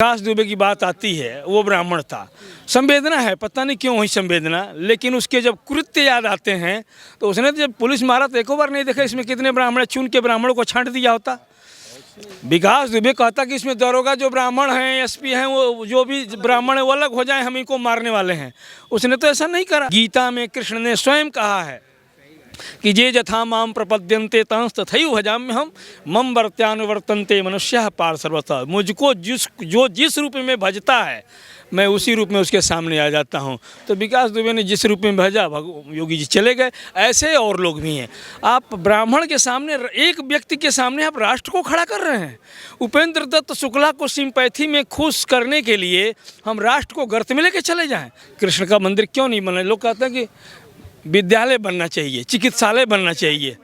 विकास दुबे की बात आती है, वो ब्राह्मण था। संवेदना है, पता नहीं क्यों हुई संवेदना, लेकिन उसके जब कृत्य याद आते हैं तो उसने तो जब पुलिस मारा तो एको बार नहीं देखा इसमें कितने ब्राह्मण, चुन के ब्राह्मणों को छांट दिया होता। विकास दुबे कहता कि इसमें दरोगा जो ब्राह्मण हैं, एसपी हैं, वो जो भी ब्राह्मण है वो अलग हो जाए, हम इनको मारने वाले हैं। उसने तो ऐसा नहीं करा। गीता में कृष्ण ने स्वयं कहा है कि जे यथा माम प्रपद्यन्ते तंस तथैव भजाम्यहम् मम वर्त्यानुवर्तन्ते मनुष्यः पार्थ सर्वतः। मुझको जिस रूप में भजता है मैं उसी रूप में उसके सामने आ जाता हूँ। तो विकास दुबे ने जिस रूप में भजा, योगी जी चले गए। ऐसे और लोग भी हैं। आप ब्राह्मण के सामने, एक व्यक्ति के सामने आप राष्ट्र को खड़ा कर रहे हैं। उपेंद्र दत्त शुक्ला को सिंपैथी में खुश करने के लिए हम राष्ट्र को गर्त में लेके चले जाएं। कृष्ण का मंदिर क्यों नहीं बना? लोग कहते हैं कि विद्यालय बनना चाहिए, चिकित्सालय बनना चाहिए।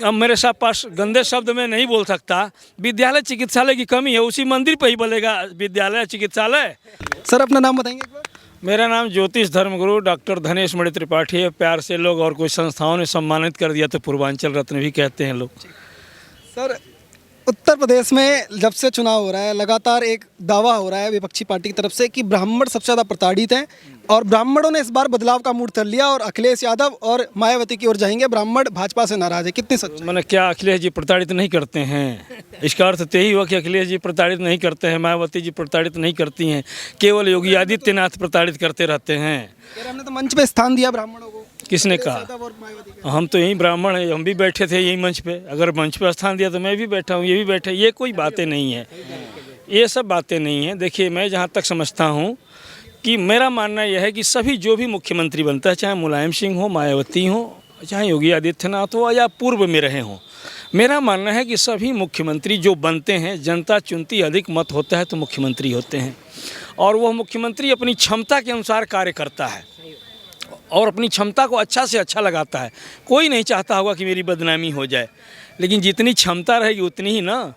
अब मेरे साथ पास गंदे शब्द में नहीं बोल सकता। विद्यालय चिकित्सालय की कमी है, उसी मंदिर पे ही बोलेगा विद्यालय चिकित्सालय। सर अपना नाम बताएंगे एक बार? मेरा नाम ज्योतिष धर्मगुरु डॉक्टर धनेश मणि त्रिपाठी है। प्यार से लोग और कुछ संस्थाओं ने सम्मानित कर दिया तो पूर्वांचल रत्न भी कहते हैं लोग। सर उत्तर प्रदेश में जब से चुनाव हो रहा है लगातार एक दावा हो रहा है विपक्षी पार्टी की तरफ से कि ब्राह्मण सबसे ज़्यादा प्रताड़ित हैं और ब्राह्मणों ने इस बार बदलाव का मूड कर लिया और अखिलेश यादव और मायावती की ओर जाएंगे। ब्राह्मण भाजपा से नाराज है, कितनी सच? मैंने क्या अखिलेश जी प्रताड़ित नहीं करते हैं? इसका अर्थ तो यही हुआ कि अखिलेश जी प्रताड़ित नहीं करते हैं, मायावती जी प्रताड़ित नहीं करती हैं, केवल योगी आदित्यनाथ प्रताड़ित करते रहते हैं। हमने तो मंच पे स्थान दिया ब्राह्मणों को। किसने कहा? हम तो यही ब्राह्मण हैं, हम भी बैठे थे यही मंच पे। अगर मंच पे स्थान दिया तो मैं भी बैठा हूँ, ये भी बैठे। ये कोई बातें नहीं है, ये सब बातें नहीं हैं। देखिए, मैं जहाँ तक समझता हूँ कि मेरा मानना यह है कि सभी जो भी मुख्यमंत्री बनता है, चाहे मुलायम सिंह हो, मायावती हो, चाहे योगी आदित्यनाथ हो या पूर्व में रहे हों, मेरा मानना है कि सभी मुख्यमंत्री जो बनते हैं, जनता चुनती, अधिक मत होता है तो मुख्यमंत्री होते हैं। और वह मुख्यमंत्री अपनी क्षमता के अनुसार कार्य करता है और अपनी क्षमता को अच्छा से अच्छा लगाता है। कोई नहीं चाहता होगा कि मेरी बदनामी हो जाए, लेकिन जितनी क्षमता रहेगी उतनी ही ना।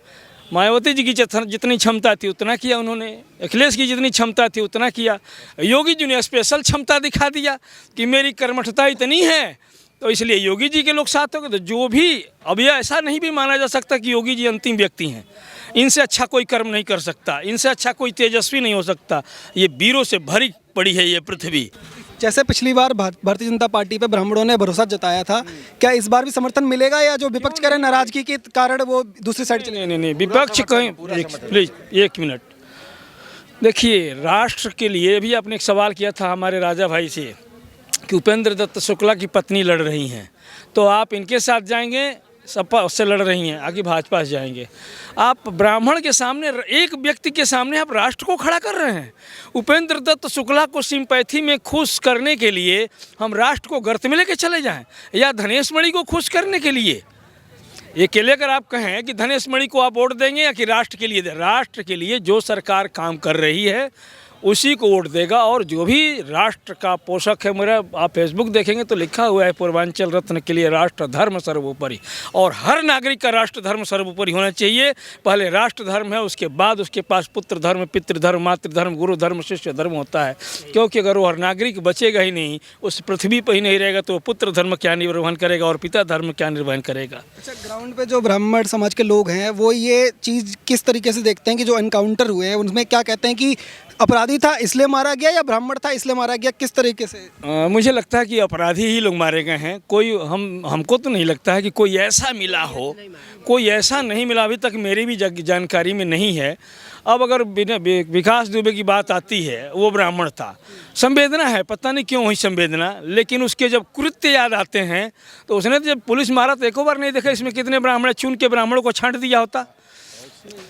मायावती जी की जितनी क्षमता थी उतना किया उन्होंने, अखिलेश की जितनी क्षमता थी उतना किया। योगी जी ने स्पेशल क्षमता दिखा दिया कि मेरी कर्मठता इतनी है, तो इसलिए योगी जी के लोग साथ हो गए। तो जो भी, अब यह ऐसा नहीं भी माना जा सकता कि योगी जी अंतिम व्यक्ति हैं। इनसे अच्छा कोई कर्म नहीं कर सकता, इनसे अच्छा कोई तेजस्वी नहीं हो सकता। ये वीरों से भरी पड़ी है ये पृथ्वी। जैसे पिछली बार भारतीय जनता पार्टी पे ब्राह्मणों ने भरोसा जताया था, क्या इस बार भी समर्थन मिलेगा या जो विपक्ष करे नाराजगी के कारण वो दूसरी साइड चले? नहीं, विपक्ष कहीं, प्लीज एक मिनट। देखिए, राष्ट्र के लिए भी आपने एक सवाल किया था हमारे राजा भाई से कि उपेंद्र दत्त शुक्ला की पत्नी लड़ रही हैं, तो आप इनके साथ जाएंगे, सपा उससे लड़ रही हैं, आगे भाजपा से जाएंगे। आप ब्राह्मण के सामने, एक व्यक्ति के सामने आप राष्ट्र को खड़ा कर रहे हैं। उपेंद्र दत्त शुक्ला को सिंपैथी में खुश करने के लिए हम राष्ट्र को गर्त में लेके चले जाएं, या धनेश मणि को खुश करने के लिए? ये के लिए अगर आप कहें कि धनेश मणि को आप वोट देंगे या कि राष्ट्र के लिए दें, राष्ट्र के लिए जो सरकार काम कर रही है उसी को वोट देगा। और जो भी राष्ट्र का पोषक है, मेरा आप फेसबुक देखेंगे तो लिखा हुआ है पूर्वांचल रत्न के लिए राष्ट्र धर्म सर्वोपरि, और हर नागरिक का राष्ट्र धर्म सर्वोपरि होना चाहिए। पहले राष्ट्र धर्म है, उसके बाद उसके पास पुत्र धर्म, पितृधर्म, मातृधर्म, गुरु धर्म, शिष्य धर्म होता है। क्योंकि अगर वो हर नागरिक बचेगा ही नहीं, उस पृथ्वी पर ही नहीं रहेगा, तो पुत्र धर्म क्या निर्वहन करेगा और पिता धर्म क्या निर्वहन करेगा? अच्छा, ग्राउंड पे जो ब्राह्मण समाज के लोग हैं वो ये चीज़ किस तरीके से देखते हैं कि जो एनकाउंटर हुए हैं उनमें क्या कहते हैं कि अपराधी था इसलिए मारा गया या ब्राह्मण था इसलिए मारा गया, किस तरीके से? मुझे लगता है कि अपराधी ही लोग मारे गए हैं। कोई हमको तो नहीं लगता है कि कोई ऐसा मिला हो, कोई ऐसा नहीं मिला, अभी तक मेरी भी जानकारी में नहीं है। अब अगर विकास दुबे की बात आती है, वो ब्राह्मण था। संवेदना है, पता नहीं क्यों हुई संवेदना, लेकिन उसके जब कृत्य याद आते हैं तो उसने तो जब पुलिस मारा तो एको बार नहीं देखा इसमें कितने ब्राह्मण, चुन के ब्राह्मणों को छांट दिया होता।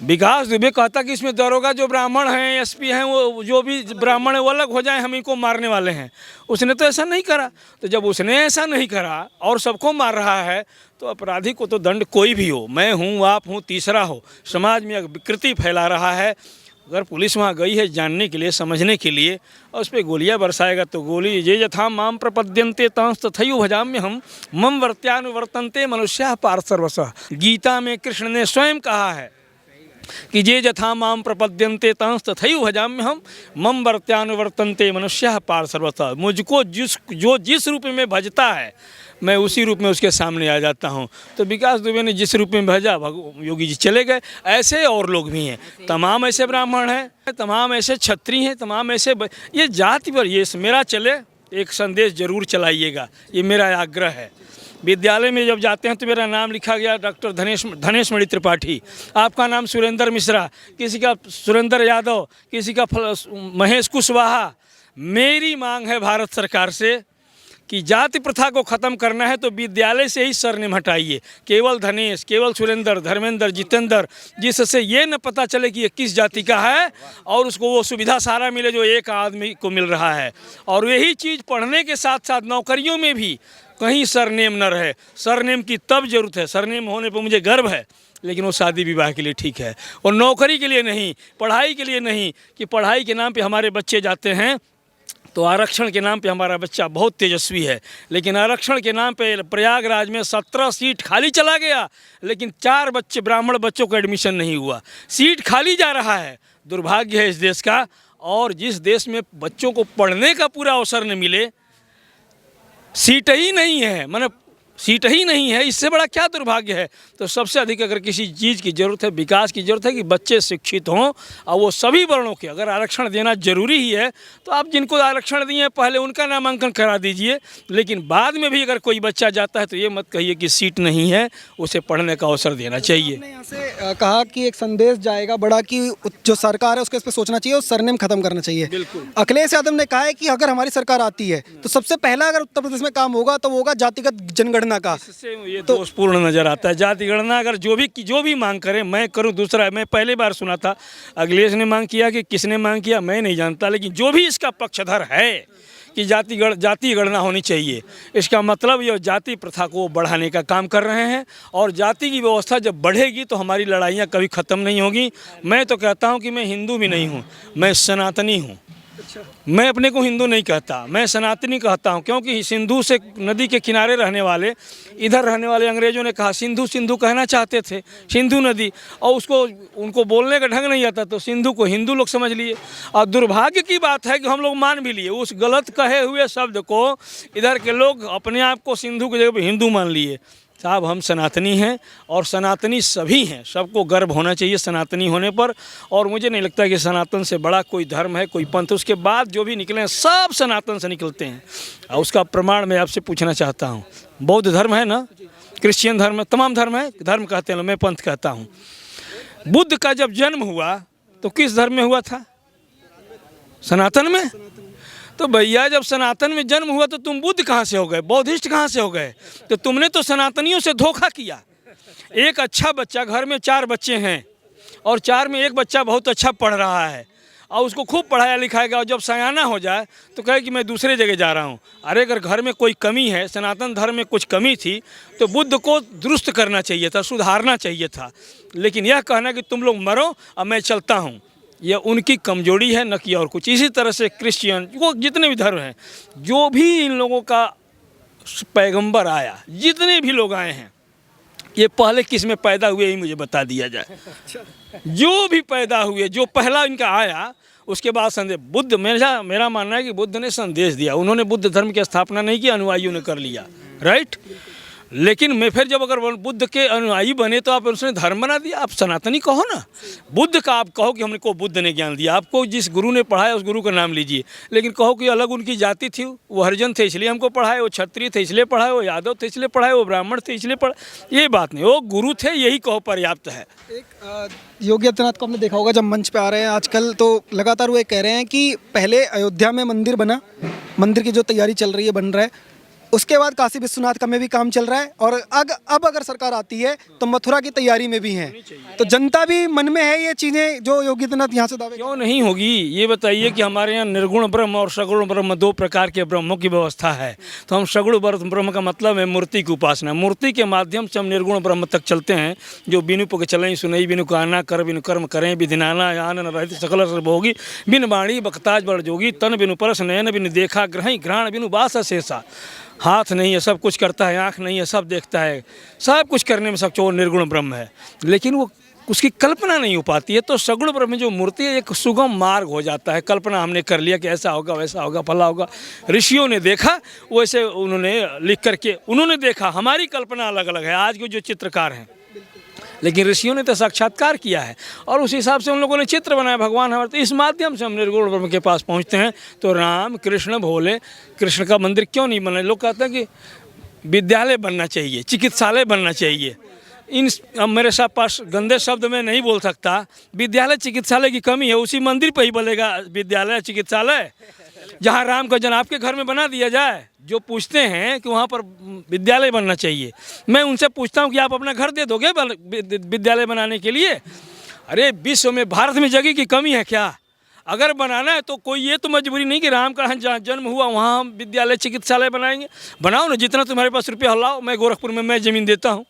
विकास दुबे कहता कि इसमें दरोगा जो ब्राह्मण हैं, एसपी हैं, वो जो भी ब्राह्मण है वो अलग हो जाए, हम इनको मारने वाले हैं। उसने तो ऐसा नहीं करा। तो जब उसने ऐसा नहीं करा और सबको मार रहा है, तो अपराधी को तो दंड कोई भी हो, मैं हूँ, आप हूँ, तीसरा हो, समाज में विकृति फैला रहा है। अगर पुलिस वहाँ गई है जानने के लिए, समझने के लिए, और उस पर गोलियाँ बरसाएगा तो गोली जे यथा माम प्रपद्यन्ते तंस तथैव भजाम्यहम् मम वर्त्यानुवर्तन्ते मनुष्यः पार्थ सर्वतः। गीता में कृष्ण ने स्वयं कहा है कि जे यथा माम प्रपद्यन्ते तंस तथैव भजाम्यहम् मम वर्त्यानुवर्तन्ते मनुष्यः पार्थ सर्वतः। मुझको जिस रूप में भजता है मैं उसी रूप में उसके सामने आ जाता हूँ। तो विकास दुबे ने जिस रूप में भेजा योगी जी चले गए। ऐसे और लोग भी हैं, तमाम ऐसे ब्राह्मण हैं, तमाम ऐसे क्षत्रिय हैं, तमाम ऐसे ये जाति पर ये मेरा चले एक संदेश जरूर चलाइएगा, ये मेरा आग्रह है। विद्यालय में जब जाते हैं तो मेरा नाम लिखा गया डॉक्टर धनेश मणि त्रिपाठी, आपका नाम सुरेंद्र मिश्रा, किसी का सुरेंद्र यादव, किसी का महेश कुशवाहा। मेरी मांग है भारत सरकार से कि जाति प्रथा को ख़त्म करना है तो विद्यालय से ही सरनेम हटाइए। केवल धनेश, केवल सुरेंद्र, धर्मेंद्र, जितेंद्र, जिससे ये न पता चले कि ये किस जाति का है और उसको वो सुविधा सारा मिले जो एक आदमी को मिल रहा है। और यही चीज़ पढ़ने के साथ साथ नौकरियों में भी कहीं सरनेम न रहे। सरनेम की तब ज़रूरत है, सरनेम होने पर मुझे गर्व है, लेकिन वो शादी विवाह के लिए ठीक है और नौकरी के लिए नहीं, पढ़ाई के लिए नहीं। कि पढ़ाई के नाम पे हमारे बच्चे जाते हैं तो आरक्षण के नाम पे हमारा बच्चा बहुत तेजस्वी है, लेकिन आरक्षण के नाम पे प्रयागराज में 17 सीट खाली चला गया, लेकिन 4 बच्चे ब्राह्मण बच्चों का एडमिशन नहीं हुआ। सीट खाली जा रहा है, दुर्भाग्य है इस देश का। और जिस देश में बच्चों को पढ़ने का पूरा अवसर न मिले, सीट ही नहीं है, मतलब सीट ही नहीं है, इससे बड़ा क्या दुर्भाग्य है। तो सबसे अधिक अगर किसी चीज़ की ज़रूरत है, विकास की ज़रूरत है कि बच्चे शिक्षित हों और वो सभी वर्णों के। अगर आरक्षण देना जरूरी ही है तो आप जिनको आरक्षण दिए पहले उनका नामांकन करा दीजिए, लेकिन बाद में भी अगर कोई बच्चा जाता है तो ये मत कहिए कि सीट नहीं है, उसे पढ़ने का अवसर देना चाहिए। आपने यहाँ से कहा कि एक संदेश जाएगा बड़ा कि जो सरकार है उसको इस पर सोचना चाहिए और सरनेम खत्म करना चाहिए। बिल्कुल। अखिलेश यादव ने कहा है कि अगर हमारी सरकार आती है तो सबसे पहला अगर उत्तर प्रदेश में काम होगा तो वो होगा जातिगत जनगणना का। इससे ये दोषपूर्ण नजर आता है। जाति गणना अगर जो भी मांग करे मैं करूं। दूसरा, मैं पहले बार सुना था अखिलेश ने मांग किया कि किसने मांग किया मैं नहीं जानता, लेकिन जो भी इसका पक्षधर है कि जाति गणना होनी चाहिए, इसका मतलब ये जाति प्रथा को बढ़ाने का काम कर रहे हैं। और जाति की व्यवस्था जब बढ़ेगी तो हमारी लड़ाइयाँ कभी ख़त्म नहीं होगी। मैं तो कहता हूँ कि मैं हिंदू भी नहीं हूँ, मैं सनातनी हूँ। मैं अपने को हिंदू नहीं कहता, मैं सनातनी कहता हूँ, क्योंकि सिंधु से नदी के किनारे रहने वाले, इधर रहने वाले अंग्रेजों ने कहा सिंधु सिंधु कहना चाहते थे, सिंधु नदी, और उनको बोलने का ढंग नहीं आता तो सिंधु को हिंदू लोग समझ लिए। और दुर्भाग्य की बात है कि हम लोग मान भी लिए उस गलत कहे हुए शब्द को। इधर के लोग अपने आप को सिंधु की जगह पर हिंदू मान लिए। साहब, हम सनातनी हैं और सनातनी सभी हैं, सबको गर्व होना चाहिए सनातनी होने पर। और मुझे नहीं लगता कि सनातन से बड़ा कोई धर्म है, कोई पंथ। उसके बाद जो भी निकले हैं सब सनातन से निकलते हैं। और उसका प्रमाण मैं आपसे पूछना चाहता हूँ। बौद्ध धर्म है ना, क्रिश्चियन धर्म है, तमाम धर्म है, धर्म कहते हैं, मैं पंथ कहता हूँ। बुद्ध का जब जन्म हुआ तो किस धर्म में हुआ था? सनातन में। तो भैया जब सनातन में जन्म हुआ तो तुम बुद्ध कहाँ से हो गए, बौद्धिस्ट कहाँ से हो गए? तो तुमने तो सनातनियों से धोखा किया। एक अच्छा बच्चा, घर में 4 बच्चे हैं और 4 में एक बच्चा बहुत अच्छा पढ़ रहा है और उसको खूब पढ़ाया लिखाएगा, और जब सयाना हो जाए तो कहे कि मैं दूसरे जगह जा रहा हूँ। अरे अगर घर में कोई कमी है, सनातन धर्म में कुछ कमी थी तो बुद्ध को दुरुस्त करना चाहिए था, सुधारना चाहिए था। लेकिन यह कहना कि तुम लोग मरो और मैं चलता हूँ, यह उनकी कमजोरी है, न कि और कुछ। इसी तरह से क्रिश्चियन, वो जितने भी धर्म हैं, जो भी इन लोगों का पैगंबर आया, जितने भी लोग आए हैं, ये पहले किस में पैदा हुए ही मुझे बता दिया जाए। जो भी पैदा हुए, जो पहला इनका आया, उसके बाद संदेश बुद्ध, मेरा मानना है कि बुद्ध ने संदेश दिया। उन्होंने बुद्ध धर्म की स्थापना नहीं की, अनुयायियों ने कर लिया, राइट। लेकिन मैं फिर जब अगर बुद्ध के अनुयायी बने तो आप उसने धर्म बना दिया। आप सनातनी कहो ना, बुद्ध का आप कहो कि हमको बुद्ध ने ज्ञान दिया। आपको जिस गुरु ने पढ़ाया उस गुरु का नाम लीजिए, लेकिन कहो कि अलग उनकी जाति थी, वो हरिजन थे इसलिए हमको पढ़ाए, वो क्षत्रिय थे इसलिए पढ़ाए, वो यादव थे इसलिए पढ़ाए, वो ब्राह्मण थे इसलिए पढ़ाए। ये बात नहीं, वो गुरु थे, यही कहो पर्याप्त है। एक योगी आदित्यनाथ को हमने देखा होगा जब मंच पे आ रहे हैं आजकल, तो लगातार वो ये कह रहे हैं कि पहले अयोध्या में मंदिर बना, मंदिर की जो तैयारी चल रही है, बन रहा है, उसके बाद काशी विश्वनाथ का में भी काम चल रहा है, और अब अगर सरकार आती है तो मथुरा की तैयारी में भी है। तो जनता भी मन में है ये चीज़ें जो योगी आदित्यनाथ यहाँ से दावे। क्यों नहीं होगी? ये बताइए कि हमारे यहाँ निर्गुण ब्रह्म और सगुण ब्रह्म 2 प्रकार के ब्रह्मों की व्यवस्था है। तो हम सगुण ब्रह्म का मतलब है मूर्ति की उपासना। मूर्ति के माध्यम से हम निर्गुण ब्रह्म तक चलते हैं, जो बिनु पुग चलें सुनई बिनु काना कर बिनु कर्म करें विधिनाना आनन रहित सकल सर्वभोगी बिन बाणी बक्ताज बड़ जोगी तन बिनु परस नयन बिनु देखा ग्रहण घ्राण बिनु बास शेषा। हाथ नहीं है, सब कुछ करता है, आँख नहीं है, सब देखता है, सब कुछ करने में सब चोर निर्गुण ब्रह्म है। लेकिन वो उसकी कल्पना नहीं हो पाती है। तो सगुण ब्रह्म जो मूर्ति है एक सुगम मार्ग हो जाता है। कल्पना हमने कर लिया कि ऐसा होगा, वैसा होगा, फला होगा। ऋषियों ने देखा, वैसे उन्होंने लिख करके उन्होंने देखा। हमारी कल्पना अलग अलग है आज के जो चित्रकार हैं, लेकिन ऋषियों ने तो साक्षात्कार किया है और उस हिसाब से उन लोगों ने चित्र बनाया भगवान हमारे। तो इस माध्यम से हम निर्गुण ब्रह्म के पास पहुँचते हैं। तो राम कृष्ण भोले, कृष्ण का मंदिर क्यों नहीं बना? लोग कहते हैं कि विद्यालय बनना चाहिए, चिकित्सालय बनना चाहिए। अब मेरे साथ पास गंदे शब्द में नहीं बोल सकता। विद्यालय चिकित्सालय की कमी है, उसी मंदिर पर ही बनेगा विद्यालय चिकित्सालय, जहाँ राम का जन्म आपके घर में बना दिया जाए। जो पूछते हैं कि वहाँ पर विद्यालय बनना चाहिए, मैं उनसे पूछता हूँ कि आप अपना घर दे दोगे विद्यालय बनाने के लिए? अरे विश्व में, भारत में जगह की कमी है क्या? अगर बनाना है तो कोई ये तो मजबूरी नहीं कि राम का जहाँ जन्म हुआ वहाँ हम विद्यालय चिकित्सालय बनाएंगे। बनाओ ना, जितना तुम्हारे पास रुपया लाओ, मैं गोरखपुर में मैं ज़मीन देता हूँ।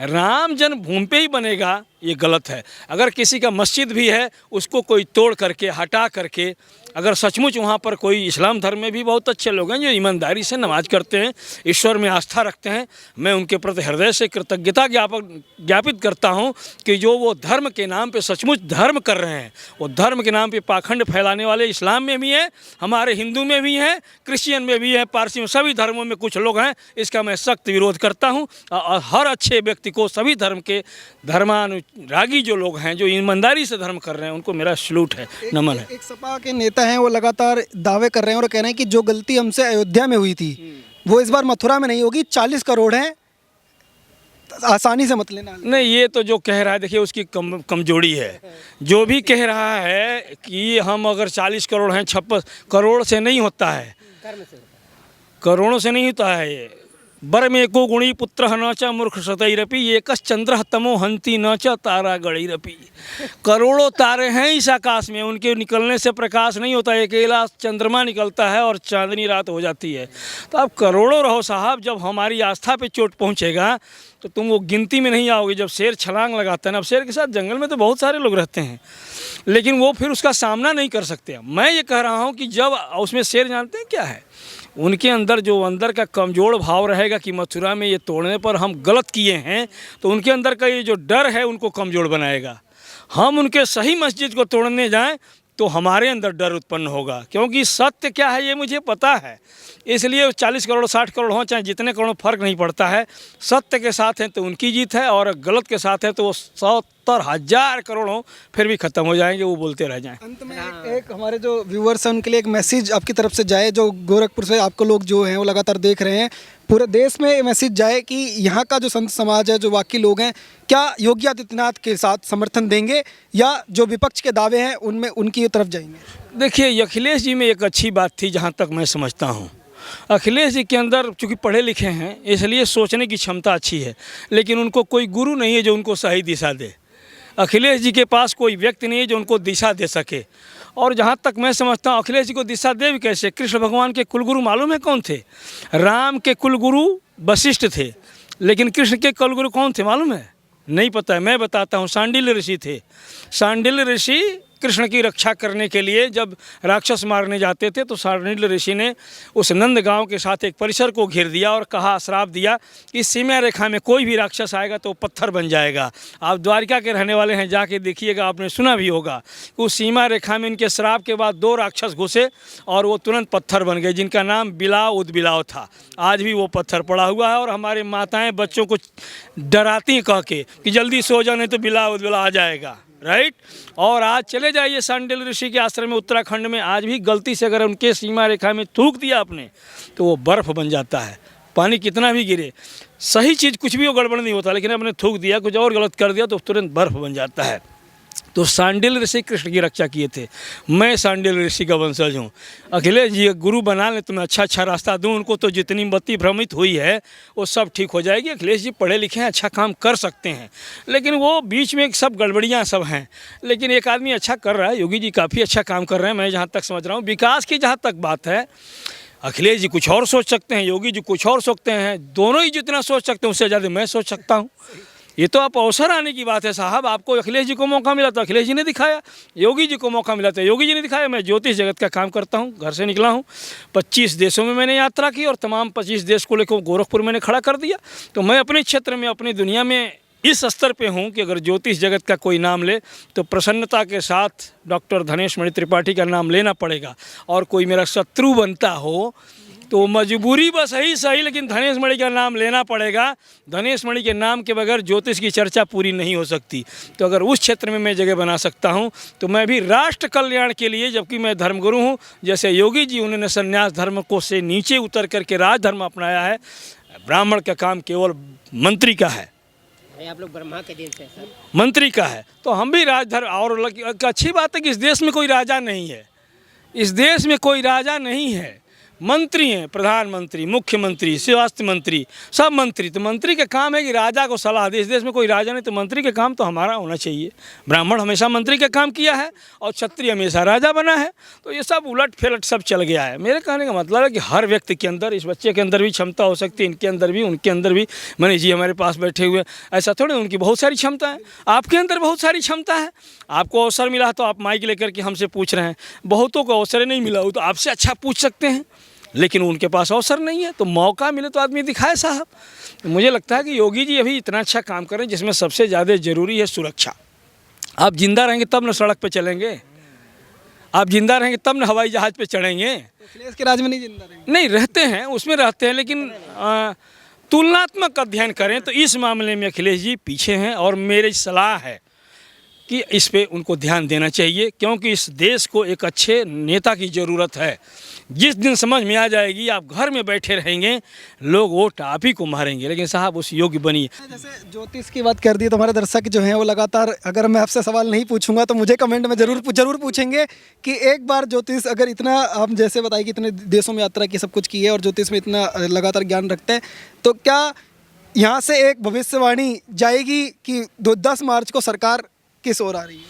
राम जन्मभूमि पे ही बनेगा, ये गलत है। अगर किसी का मस्जिद भी है उसको कोई तोड़ करके, हटा करके, अगर सचमुच वहाँ पर कोई, इस्लाम धर्म में भी बहुत अच्छे लोग हैं जो ईमानदारी से नमाज करते हैं, ईश्वर में आस्था रखते हैं, मैं उनके प्रति हृदय से कृतज्ञता ज्ञापित करता हूँ कि जो वो धर्म के नाम पे सचमुच धर्म कर रहे हैं, वो धर्म के नाम पे पाखंड फैलाने वाले इस्लाम में भी हैं, हमारे हिंदू में भी हैं, क्रिश्चियन में भी हैं, पारसी में, सभी धर्मों में कुछ लोग हैं। इसका मैं सख्त विरोध करता हूँ और हर अच्छे व्यक्ति को, सभी धर्म के धर्मानुरागी जो लोग हैं, जो ईमानदारी से धर्म कर रहे हैं, उनको मेरा सलूट है, नमन है। एक सपा के नेता हैं, वो लगातार दावे कर रहे हैं और कह रहे हैं कि जो गलती हमसे अयोध्या में हुई थी वो इस बार मथुरा में नहीं होगी। 40 करोड़ हैं, आसानी से मत लेना। नहीं, ये तो जो कह रहा है, देखिए उसकी कमजोरी है। जो भी कह रहा है कि हम अगर 40 करोड़ हैं, 56 करोड़ से नहीं होता है, करोड़ों से नहीं होता है। ये बर में को गुणी पुत्र न च मूर्ख सतैरपि एकस चंद्र तमो हंति न च तारा गणिरपि। करोड़ों तारे हैं इस आकाश में, उनके निकलने से प्रकाश नहीं होता है, अकेला चंद्रमा निकलता है और चांदनी रात हो जाती है। तो आप करोड़ों रहो साहब, जब हमारी आस्था पे चोट पहुंचेगा तो तुम वो गिनती में नहीं आओगे। जब शेर छलांग लगाता है ना, अब शेर के साथ जंगल में तो बहुत सारे लोग रहते हैं, लेकिन वो फिर उसका सामना नहीं कर सकते। मैं ये कह रहा हूँ कि जब उसमें शेर, जानते हैं क्या है, उनके अंदर जो अंदर का कमज़ोर भाव रहेगा कि मथुरा में ये तोड़ने पर हम गलत किए हैं, तो उनके अंदर का ये जो डर है उनको कमज़ोर बनाएगा। हम उनके सही मस्जिद को तोड़ने जाएं तो हमारे अंदर डर उत्पन्न होगा, क्योंकि सत्य क्या है ये मुझे पता है। इसलिए 40 करोड़ 60 करोड़ हों, चाहे जितने करोड़, फर्क नहीं पड़ता है। सत्य के साथ हैं तो उनकी जीत है, और गलत के साथ है तो वो 70,000 करोड़ हों फिर भी ख़त्म हो जाएंगे, वो बोलते रह जाएं। अंत में एक हमारे जो व्यूअर्स हैं उनके लिए एक मैसेज आपकी तरफ से जाए, जो गोरखपुर से आपको लोग जो हैं वो लगातार देख रहे हैं, पूरे देश में ये मैसेज जाए कि यहाँ का जो संत समाज है, जो बाकी लोग हैं, क्या योगी आदित्यनाथ के साथ समर्थन देंगे या जो विपक्ष के दावे हैं उनमें उनकी तरफ जाएंगे? देखिए, अखिलेश जी में एक अच्छी बात थी जहाँ तक मैं समझता हूँ। अखिलेश जी के अंदर चूँकि पढ़े लिखे हैं इसलिए सोचने की क्षमता अच्छी है, लेकिन उनको कोई गुरु नहीं है जो उनको सही दिशा दे। अखिलेश जी के पास कोई व्यक्ति नहीं है जो उनको दिशा दे सके। और जहाँ तक मैं समझता हूँ अखिलेश जी को दिशा दे भी कैसे? कृष्ण भगवान के कुलगुरु मालूम है कौन थे? राम के कुलगुरु वशिष्ठ थे, लेकिन कृष्ण के कुलगुरु कौन थे मालूम है? नहीं पता है, मैं बताता हूँ। शांडिल्य ऋषि थे। शांडिल्य ऋषि कृष्ण की रक्षा करने के लिए जब राक्षस मारने जाते थे तो शांडिल्य ऋषि ने उस नंद गांव के साथ एक परिसर को घेर दिया और कहा, श्राप दिया कि इस सीमा रेखा में कोई भी राक्षस आएगा तो पत्थर बन जाएगा। आप द्वारिका के रहने वाले हैं, जाके देखिएगा, आपने सुना भी होगा कि उस सीमा रेखा में इनके श्राप के बाद 2 राक्षस घुसे और वो तुरंत पत्थर बन गए, जिनका नाम बिलाव उदबिलाव था। आज भी वो पत्थर पड़ा हुआ है और हमारे माताएँ बच्चों को डराती कह के कि जल्दी सो जाओ नहीं तो बिलाव उदबिलाव आ जाएगा, राइट। और आज चले जाइए शांडिल्य ऋषि के आश्रम में उत्तराखंड में, आज भी गलती से अगर उनके सीमा रेखा में थूक दिया आपने तो वो बर्फ़ बन जाता है। पानी कितना भी गिरे, सही चीज़ कुछ भी वो गड़बड़ नहीं होता, लेकिन आपने थूक दिया, कुछ और गलत कर दिया तो तुरंत बर्फ़ बन जाता है। तो शांडिल्य ऋषि कृष्ण की रक्षा किए थे। मैं शांडिल्य ऋषि का वंशज हूँ। अखिलेश जी गुरु बना लें तो मैं अच्छा रास्ता दूँ उनको, तो जितनी मति भ्रमित हुई है वो सब ठीक हो जाएगी। अखिलेश जी पढ़े लिखे हैं, अच्छा काम कर सकते हैं, लेकिन वो बीच में सब गड़बड़ियाँ सब हैं। लेकिन एक आदमी अच्छा कर रहा है, योगी जी काफ़ी अच्छा काम कर रहे हैं, मैं जहाँ तक समझ रहा हूँ। विकास की जहाँ तक बात है, अखिलेश जी कुछ और सोच सकते हैं, योगी जी कुछ और सोचते हैं, दोनों ही जितना सोच सकते हैं उससे ज़्यादा मैं सोच सकता हूँ। ये तो आप अवसर आने की बात है साहब। आपको अखिलेश जी को मौका मिला तो अखिलेश जी ने दिखाया, योगी जी को मौका मिला तो योगी जी ने दिखाया। मैं ज्योतिष जगत का काम करता हूँ, घर से निकला हूँ, 25 देशों में मैंने यात्रा की और तमाम 25 देश को लेकर गोरखपुर मैंने खड़ा कर दिया। तो मैं अपने क्षेत्र में, अपनी दुनिया में इस स्तर पे हूँ कि अगर ज्योतिष जगत का कोई नाम ले तो प्रसन्नता के साथ डॉक्टर धनेश मणि त्रिपाठी का नाम लेना पड़ेगा। और कोई मेरा शत्रु बनता हो तो मजबूरी बस सही सही, लेकिन धनेश मणि का नाम लेना पड़ेगा। धनेश मणि के नाम के बगैर ज्योतिष की चर्चा पूरी नहीं हो सकती। तो अगर उस क्षेत्र में मैं जगह बना सकता हूँ तो मैं भी राष्ट्र कल्याण के लिए, जबकि मैं धर्मगुरु हूँ, जैसे योगी जी उन्होंने संन्यास धर्म को से नीचे उतर करके राजधर्म अपनाया है, ब्राह्मण का काम केवल मंत्री का है, आप लोग ब्रह्मा के दिन से सर। मंत्री का है। तो हम भी राजधर्म, और अच्छी बात है कि इस देश में कोई राजा नहीं है, इस देश में कोई राजा नहीं है, मंत्री हैं, प्रधानमंत्री, मुख्यमंत्री, स्वास्थ्य मंत्री, सब मंत्री। तो मंत्री का काम है कि राजा को सलाह दे। इस देश में कोई राजा नहीं, तो मंत्री का काम तो हमारा होना चाहिए। ब्राह्मण हमेशा मंत्री का काम किया है और क्षत्रिय हमेशा राजा बना है। तो ये सब उलट फेलट सब चल गया है। मेरे कहने का मतलब है कि हर व्यक्ति के अंदर, इस बच्चे के अंदर भी क्षमता हो सकती है, इनके अंदर भी, उनके अंदर भी। मनीष जी हमारे पास बैठे हुए, ऐसा थोड़ी, उनकी बहुत सारी क्षमता है, आपके अंदर बहुत सारी क्षमता है। आपको अवसर मिला तो आप माइक लेकर के हमसे पूछ रहे हैं, बहुतों को अवसर नहीं मिला हो तो आपसे अच्छा पूछ सकते हैं, लेकिन उनके पास अवसर नहीं है। तो मौका मिले तो आदमी दिखाए साहब। तो मुझे लगता है कि योगी जी अभी इतना अच्छा काम कर रहे हैं जिसमें सबसे ज़्यादा ज़रूरी है सुरक्षा। आप जिंदा रहेंगे तब न सड़क पे चलेंगे, आप जिंदा रहेंगे तब न हवाई जहाज़ पे चढ़ेंगे। अखिलेश के राज में नहीं जिंदा रहेंगे? नहीं, रहते हैं, उसमें रहते हैं, लेकिन तुलनात्मक अध्ययन करें तो इस मामले में अखिलेश जी पीछे हैं। और मेरी सलाह है कि इस पे उनको ध्यान देना चाहिए, क्योंकि इस देश को एक अच्छे नेता की ज़रूरत है। जिस दिन समझ में आ जाएगी, आप घर में बैठे रहेंगे, लोग वोट आप ही को मारेंगे, लेकिन साहब उस योग्य बनिए। जैसे ज्योतिष की बात कर दी तो हमारे दर्शक जो हैं वो लगातार, अगर मैं आपसे सवाल नहीं पूछूंगा तो मुझे कमेंट में जरूर पूछेंगे कि एक बार ज्योतिष, अगर इतना आप जैसे बताइए कि इतने देशों में यात्रा की, सब कुछ की है और ज्योतिष में इतना लगातार ज्ञान रखते हैं, तो क्या यहाँ से एक भविष्यवाणी जाएगी कि 10 मार्च को सरकार किस ओर आ रही है?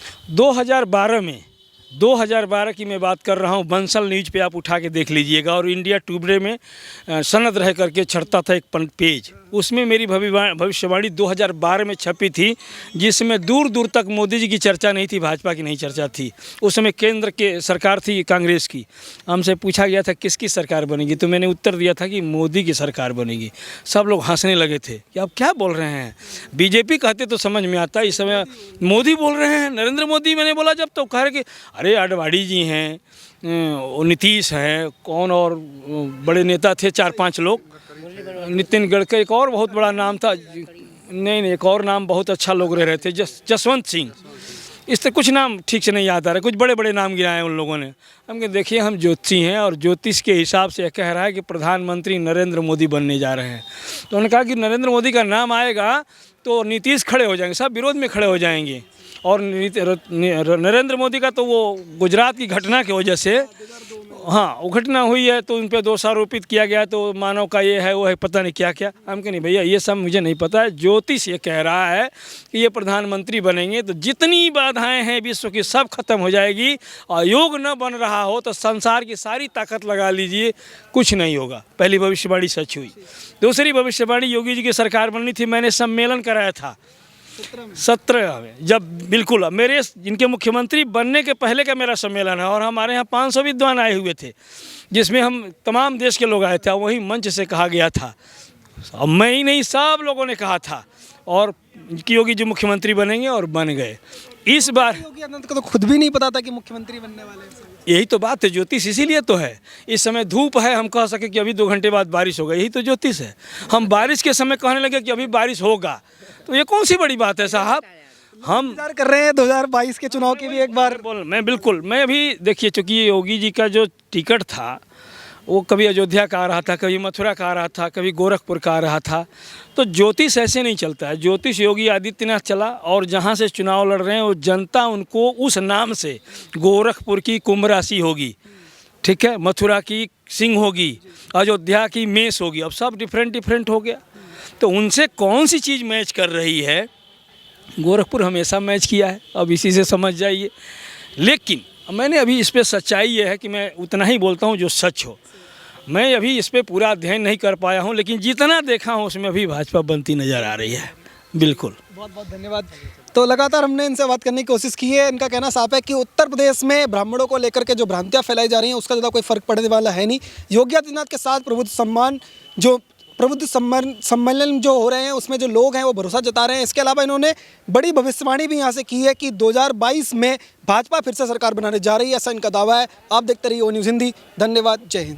2012 की मैं बात कर रहा हूँ। बंसल न्यूज पे आप उठा के देख लीजिएगा, और इंडिया टुडे में सनद रह करके छपता था एक पेज, उसमें मेरी भविष्यवाणी 2012 में छपी थी, जिसमें दूर दूर तक मोदी जी की चर्चा नहीं थी, भाजपा की नहीं चर्चा थी। उस समय केंद्र के सरकार थी कांग्रेस की। हमसे पूछा गया था किसकी सरकार बनेगी, तो मैंने उत्तर दिया था कि मोदी की सरकार बनेगी। सब लोग हंसने लगे थे कि आप क्या बोल रहे हैं, बीजेपी कहते तो समझ में आता, इस समय मोदी बोल रहे हैं, नरेंद्र मोदी। मैंने बोला जब, तो कह रहे कि अरे आडवाणी जी हैं, नीतीश हैं, कौन और बड़े नेता थे 4-5 लोग, नितिन गडकरी, एक और बहुत बड़ा नाम था, नहीं एक और नाम बहुत अच्छा लोग रह रहे थे, जसवंत सिंह, इस तरह कुछ नाम ठीक से नहीं याद आ रहे, कुछ बड़े बड़े नाम गिराए उन लोगों ने। हम कहे देखिए हम ज्योतिषी हैं और ज्योतिष के हिसाब से कह रहा है कि प्रधानमंत्री नरेंद्र मोदी बनने जा रहे हैं। तो उन्होंने कहा कि नरेंद्र मोदी का नाम आएगा तो नीतीश खड़े हो जाएंगे, सब विरोध में खड़े हो जाएंगे। और नरेंद्र मोदी का तो वो गुजरात की घटना की वजह से, हाँ वो घटना हुई है तो उन पर दोष आरोपित किया गया, तो मानव का ये है वो है, पता नहीं क्या क्या। हम कह नहीं भैया ये सब मुझे नहीं पता है, ज्योतिष ये कह रहा है कि ये प्रधानमंत्री बनेंगे तो जितनी बाधाएं हैं विश्व की सब खत्म हो जाएगी, और योग न बन रहा हो तो संसार की सारी ताकत लगा लीजिए, कुछ नहीं होगा। पहली भविष्यवाणी सच हुई। दूसरी भविष्यवाणी, योगी जी की सरकार बननी थी, मैंने सम्मेलन कराया था 17 में, जब बिल्कुल मेरे जिनके मुख्यमंत्री बनने के पहले का मेरा सम्मेलन है, और हमारे यहाँ 500 विद्वान आए हुए थे, जिसमें हम तमाम देश के लोग आए थे। वही मंच से कहा गया था, अब मैं ही नहीं सब लोगों ने कहा था, और योगी जी मुख्यमंत्री बनेंगे और बन गए। इस बार योगी आदित्यनाथ को तो खुद भी नहीं पता था कि मुख्यमंत्री बनने वाले हैं। यही तो बात है, ज्योतिष इसीलिए तो है। इस समय धूप है, हम कह सके कि अभी 2 घंटे बाद बारिश होगा, यही तो ज्योतिष है। हम बारिश के समय कहने लगे कि अभी बारिश होगा, तो ये कौन सी बड़ी बात है साहब। हम इंतजार कर रहे हैं 2022 के चुनाव की भी एक बार। मैं अभी देखिए, चूँकि योगी जी का जो टिकट था वो कभी अयोध्या का आ रहा था, कभी मथुरा का आ रहा था, कभी गोरखपुर का आ रहा था, तो ज्योतिष ऐसे नहीं चलता है। ज्योतिष योगी आदित्यनाथ चला, और जहाँ से चुनाव लड़ रहे हैं वो जनता उनको उस नाम से, गोरखपुर की कुंभ राशि होगी, ठीक है, मथुरा की सिंह होगी, अयोध्या की मेष होगी, अब सब डिफरेंट हो गया। तो उनसे कौन सी चीज़ मैच कर रही है, गोरखपुर हमेशा मैच किया है, अब इसी से समझ जाइए। लेकिन मैंने अभी इस पर सच्चाई ये है कि मैं उतना ही बोलता हूँ जो सच हो। मैं अभी इस पर पूरा अध्ययन नहीं कर पाया हूँ, लेकिन जितना देखा हूँ उसमें अभी भाजपा बनती नज़र आ रही है। बिल्कुल, बहुत बहुत धन्यवाद। तो लगातार हमने इनसे बात करने की कोशिश की है। इनका कहना साफ है कि उत्तर प्रदेश में ब्राह्मणों को लेकर के जो भ्रांतियाँ फैलाई जा रही हैं उसका ज़्यादा कोई फर्क पड़ने वाला है नहीं। योगी आदित्यनाथ के साथ प्रभुत्व सम्मान जो प्रबुद्ध सम्मेलन जो हो रहे हैं उसमें जो लोग हैं वो भरोसा जता रहे हैं। इसके अलावा इन्होंने बड़ी भविष्यवाणी भी यहाँ से की है कि 2022 में भाजपा फिर से सरकार बनाने जा रही है, ऐसा इनका दावा है। आप देखते रहिए ओ न्यूज़ हिंदी। धन्यवाद। जय हिंद।